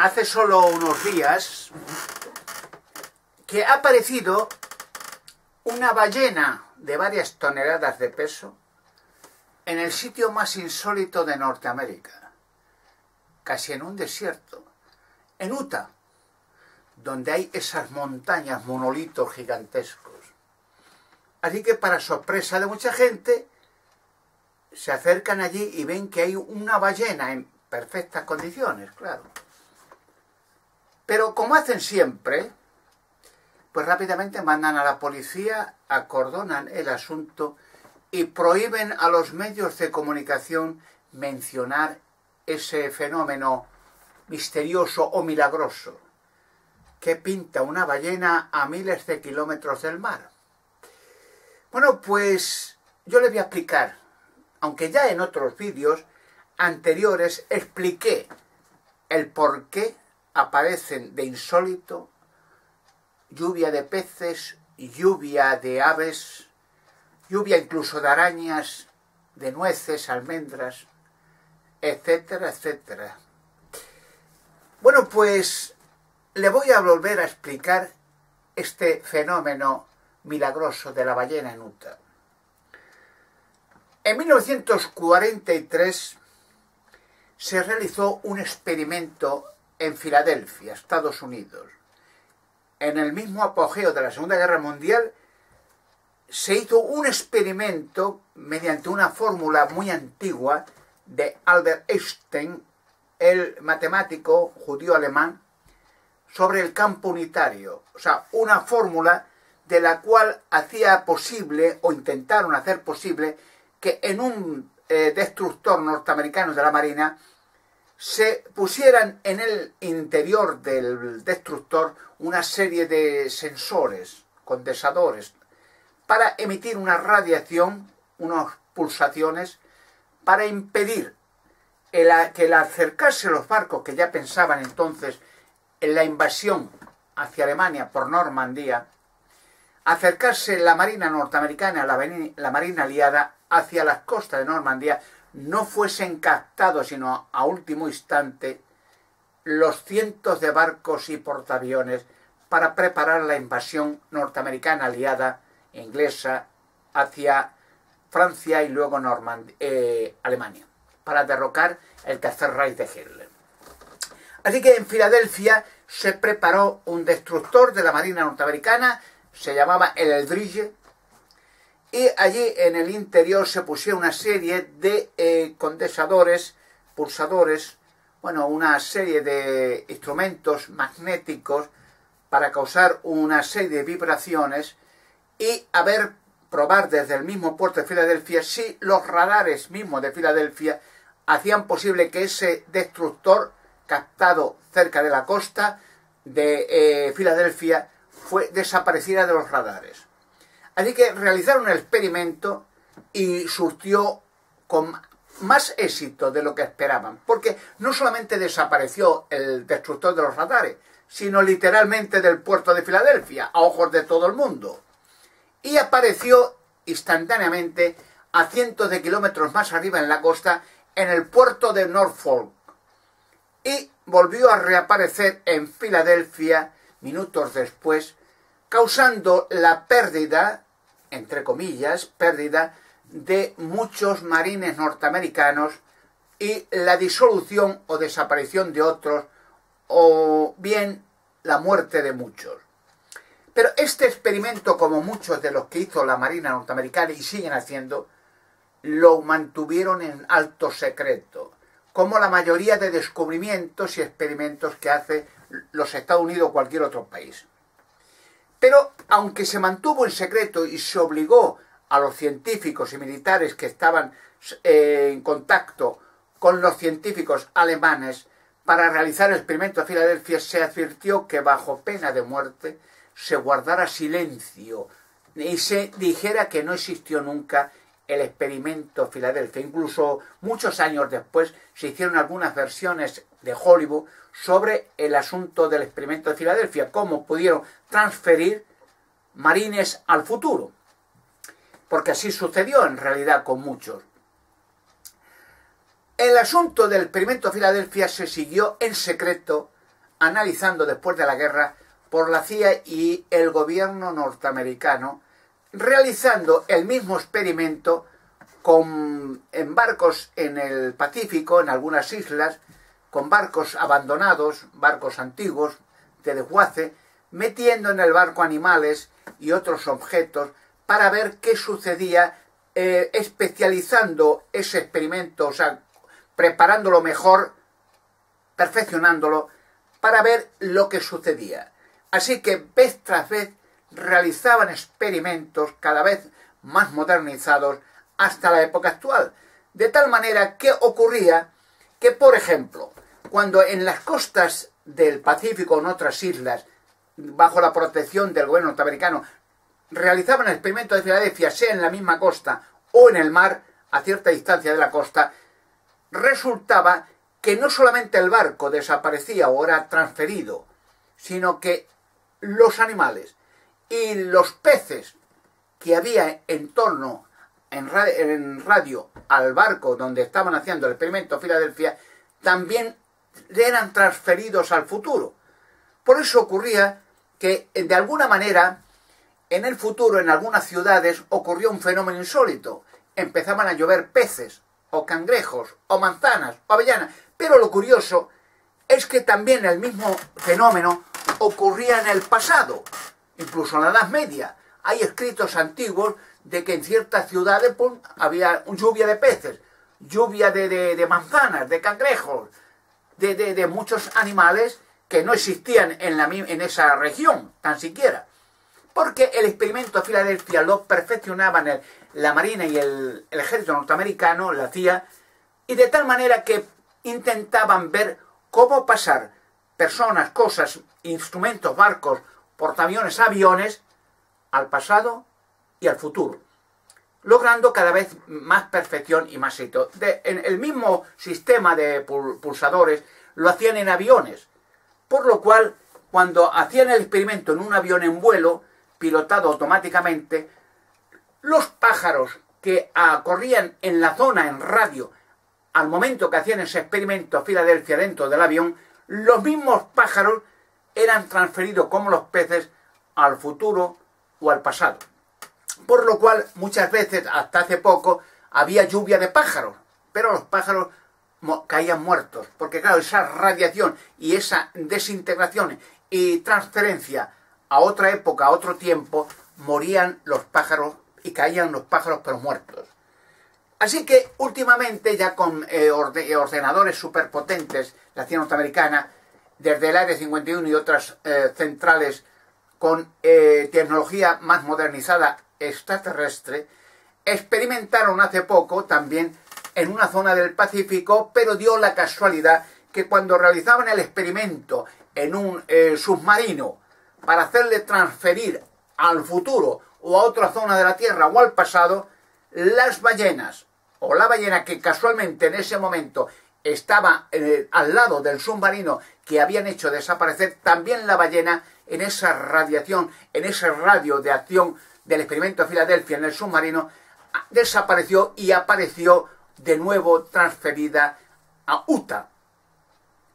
hace solo unos días que ha aparecido una ballena de varias toneladas de peso en el sitio más insólito de Norteamérica, casi en un desierto, en Utah, donde hay esas montañas, monolitos gigantescos. Así que, para sorpresa de mucha gente, se acercan allí y ven que hay una ballena en perfectas condiciones, claro. Pero como hacen siempre, pues rápidamente mandan a la policía, acordonan el asunto y prohíben a los medios de comunicación mencionar ese fenómeno misterioso o milagroso que pinta una ballena a miles de kilómetros del mar. Bueno, pues yo le voy a explicar, aunque ya en otros vídeos anteriores expliqué el por qué aparecen de insólito lluvia de peces, lluvia de aves, lluvia incluso de arañas, de nueces, almendras, etcétera, etcétera. Bueno, pues le voy a volver a explicar este fenómeno milagroso de la ballena en Utah. En 1943 se realizó un experimento en Filadelfia, Estados Unidos. En el mismo apogeo de la Segunda Guerra Mundial se hizo un experimento mediante una fórmula muy antigua de Albert Einstein, el matemático judío alemán, sobre el campo unitario. O sea, una fórmula de la cual hacía posible, o intentaron hacer posible, que en un destructor norteamericano de la Marina se pusieran en el interior del destructor una serie de sensores, condensadores, para emitir una radiación, unas pulsaciones, para impedir que al acercarse los barcos que ya pensaban entonces en la invasión hacia Alemania por Normandía, acercarse la Marina norteamericana, la Marina aliada, hacia las costas de Normandía, no fuesen captados, sino a último instante, los cientos de barcos y portaaviones para preparar la invasión norteamericana aliada, inglesa, hacia Francia y luego Alemania, para derrocar el tercer Reich de Hitler. Así que en Filadelfia se preparó un destructor de la Marina norteamericana, se llamaba el Eldridge, y allí en el interior se pusieron una serie de condensadores, pulsadores, bueno, una serie de instrumentos magnéticos para causar una serie de vibraciones y probar desde el mismo puerto de Filadelfia si los radares mismos de Filadelfia hacían posible que ese destructor captado cerca de la costa de Filadelfia desapareciera de los radares. Así que realizaron el experimento y surtió con más éxito de lo que esperaban, porque no solamente desapareció el destructor de los radares, sino literalmente del puerto de Filadelfia, a ojos de todo el mundo. Y apareció instantáneamente a cientos de kilómetros más arriba en la costa, en el puerto de Norfolk. Y volvió a reaparecer en Filadelfia minutos después, causando la pérdida, entre comillas, pérdida de muchos marines norteamericanos y la disolución o desaparición de otros, o bien la muerte de muchos. Pero este experimento, como muchos de los que hizo la Marina norteamericana y siguen haciendo, lo mantuvieron en alto secreto, como la mayoría de descubrimientos y experimentos que hace los Estados Unidos o cualquier otro país. Pero aunque se mantuvo en secreto y se obligó a los científicos y militares que estaban en contacto con los científicos alemanes para realizar el experimento de Filadelfia, se advirtió que bajo pena de muerte se guardara silencio y se dijera que no existió nunca el experimento Filadelfia. Incluso muchos años después se hicieron algunas versiones de Hollywood sobre el asunto del experimento de Filadelfia, cómo pudieron transferir marines al futuro, porque así sucedió en realidad con muchos. El asunto del experimento de Filadelfia se siguió en secreto analizando después de la guerra por la CIA y el gobierno norteamericano, realizando el mismo experimento en barcos en el Pacífico, en algunas islas, con barcos abandonados, barcos antiguos, de desguace, metiendo en el barco animales y otros objetos para ver qué sucedía, especializando ese experimento, o sea, preparándolo mejor, perfeccionándolo, para ver lo que sucedía. Así que vez tras vez realizaban experimentos cada vez más modernizados hasta la época actual. De tal manera que ocurría que, por ejemplo, cuando en las costas del Pacífico o en otras islas, bajo la protección del gobierno norteamericano, realizaban el experimento de Filadelfia, sea en la misma costa o en el mar, a cierta distancia de la costa, resultaba que no solamente el barco desaparecía o era transferido, sino que los animales y los peces que había en torno, en radio, al barco donde estaban haciendo el experimento Filadelfia, también eran transferidos al futuro. Por eso ocurría que, de alguna manera, en el futuro, en algunas ciudades, ocurrió un fenómeno insólito. Empezaban a llover peces, o cangrejos, o manzanas, o avellanas. Pero lo curioso es que también el mismo fenómeno ocurría en el pasado, incluso en la Edad Media. Hay escritos antiguos de que en ciertas ciudades pues, había lluvia de peces, lluvia de manzanas, de cangrejos, de muchos animales que no existían en esa región, tan siquiera. Porque el experimento de Filadelfia lo perfeccionaban la Marina y el Ejército norteamericano, la CIA, y de tal manera que intentaban ver cómo pasar personas, cosas, instrumentos, barcos, portaaviones, aviones, al pasado y al futuro, logrando cada vez más perfección y más éxito. En el mismo sistema de pulsadores lo hacían en aviones, por lo cual, cuando hacían el experimento en un avión en vuelo, pilotado automáticamente, los pájaros que corrían en la zona, en radio, al momento que hacían ese experimento Filadelfia dentro del avión, los mismos pájaros eran transferidos como los peces al futuro o al pasado. Por lo cual, muchas veces, hasta hace poco, había lluvia de pájaros, pero los pájaros caían muertos, porque claro, esa radiación y esa desintegración y transferencia a otra época, a otro tiempo, morían los pájaros y caían los pájaros pero muertos. Así que últimamente, ya con ordenadores superpotentes, la CIA norteamericana, desde el Área 51 y otras centrales con tecnología más modernizada extraterrestre, experimentaron hace poco también en una zona del Pacífico, pero dio la casualidad que cuando realizaban el experimento en un submarino para hacerle transferir al futuro o a otra zona de la Tierra o al pasado, las ballenas o la ballena que casualmente en ese momento estaba al lado del submarino que habían hecho desaparecer, también la ballena en esa radiación, en ese radio de acción del experimento de Filadelfia en el submarino, desapareció y apareció de nuevo transferida a Utah.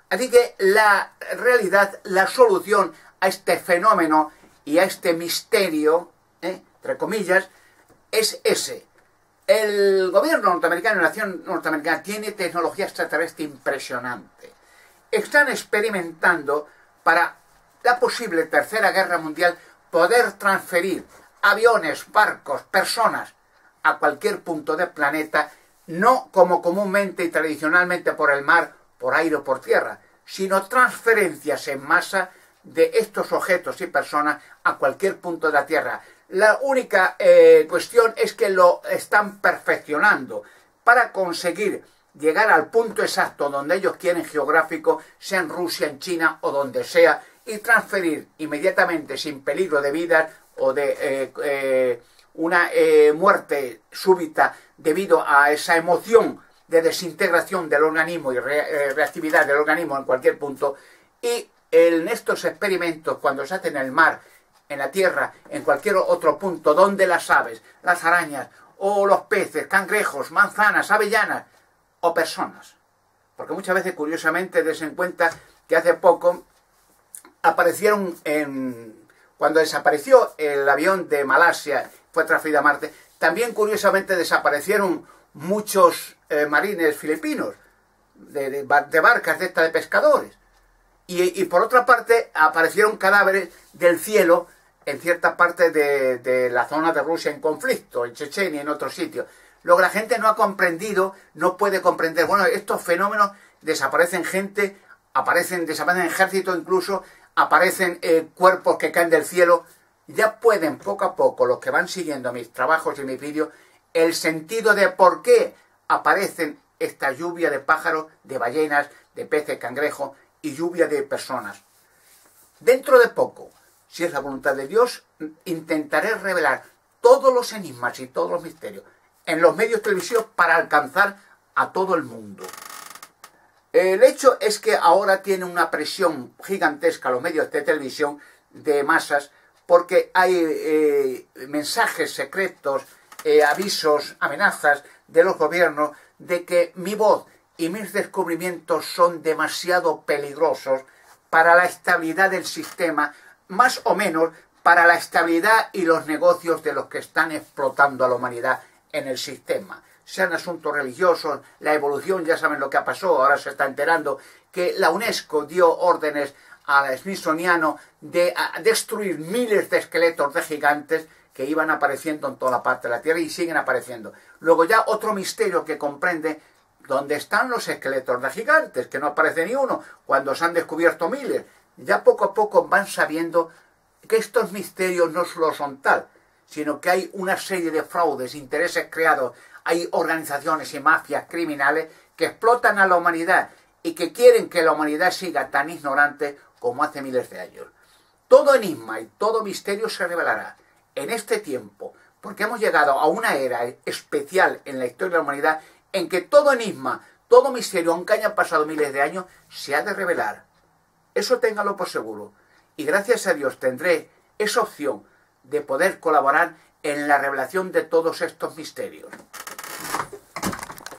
Así que la realidad, la solución a este fenómeno y a este misterio, entre comillas, es ese. El gobierno norteamericano y la nación norteamericana tiene tecnología extraterrestre impresionante. Están experimentando para la posible tercera guerra mundial poder transferir aviones, barcos, personas a cualquier punto del planeta, no como comúnmente y tradicionalmente por el mar, por aire o por tierra, sino transferencias en masa de estos objetos y personas a cualquier punto de la Tierra. La única cuestión es que lo están perfeccionando para conseguir llegar al punto exacto donde ellos quieren geográfico, sea en Rusia, en China o donde sea, y transferir inmediatamente, sin peligro de vida o de una muerte súbita debido a esa emoción de desintegración del organismo y reactividad del organismo en cualquier punto. Y en estos experimentos, cuando se hacen en el mar, en la tierra, en cualquier otro punto donde las aves, las arañas o los peces, cangrejos, manzanas, avellanas o personas, porque muchas veces, curiosamente, des en cuenta que hace poco aparecieron cuando desapareció el avión de Malasia, fue transferido a Marte, también curiosamente desaparecieron muchos marines filipinos, de barcas de estas de pescadores. Y por otra parte aparecieron cadáveres del cielo en cierta parte de la zona de Rusia en conflicto, en Chechenia y en otros sitios. Lo que la gente no ha comprendido, no puede comprender. Bueno, estos fenómenos, desaparecen gente, desaparecen ejércitos incluso, aparecen cuerpos que caen del cielo. Ya pueden poco a poco, los que van siguiendo mis trabajos y mis vídeos, el sentido de por qué aparecen esta lluvia de pájaros, de ballenas, de peces, cangrejos y lluvia de personas. Dentro de poco, si es la voluntad de Dios, intentaré revelar todos los enigmas y todos los misterios en los medios televisivos para alcanzar a todo el mundo. El hecho es que ahora tiene una presión gigantesca los medios de televisión de masas, porque hay mensajes secretos, avisos, amenazas de los gobiernos de que mi voz y mis descubrimientos son demasiado peligrosos para la estabilidad del sistema, más o menos para la estabilidad y los negocios de los que están explotando a la humanidad en el sistema. Sean asuntos religiosos, la evolución, ya saben lo que ha pasado, ahora se está enterando que la UNESCO dio órdenes al Smithsoniano de destruir miles de esqueletos de gigantes que iban apareciendo en toda la parte de la Tierra y siguen apareciendo. Luego ya otro misterio que comprende dónde están los esqueletos de gigantes, que no aparece ni uno, cuando se han descubierto miles. Ya poco a poco van sabiendo que estos misterios no solo son tal, sino que hay una serie de fraudes, intereses creados, hay organizaciones y mafias criminales que explotan a la humanidad y que quieren que la humanidad siga tan ignorante como hace miles de años. Todo enigma y todo misterio se revelará en este tiempo, porque hemos llegado a una era especial en la historia de la humanidad en que todo enigma, todo misterio, aunque hayan pasado miles de años, se ha de revelar. Eso téngalo por seguro. Y gracias a Dios tendré esa opción de poder colaborar en la revelación de todos estos misterios.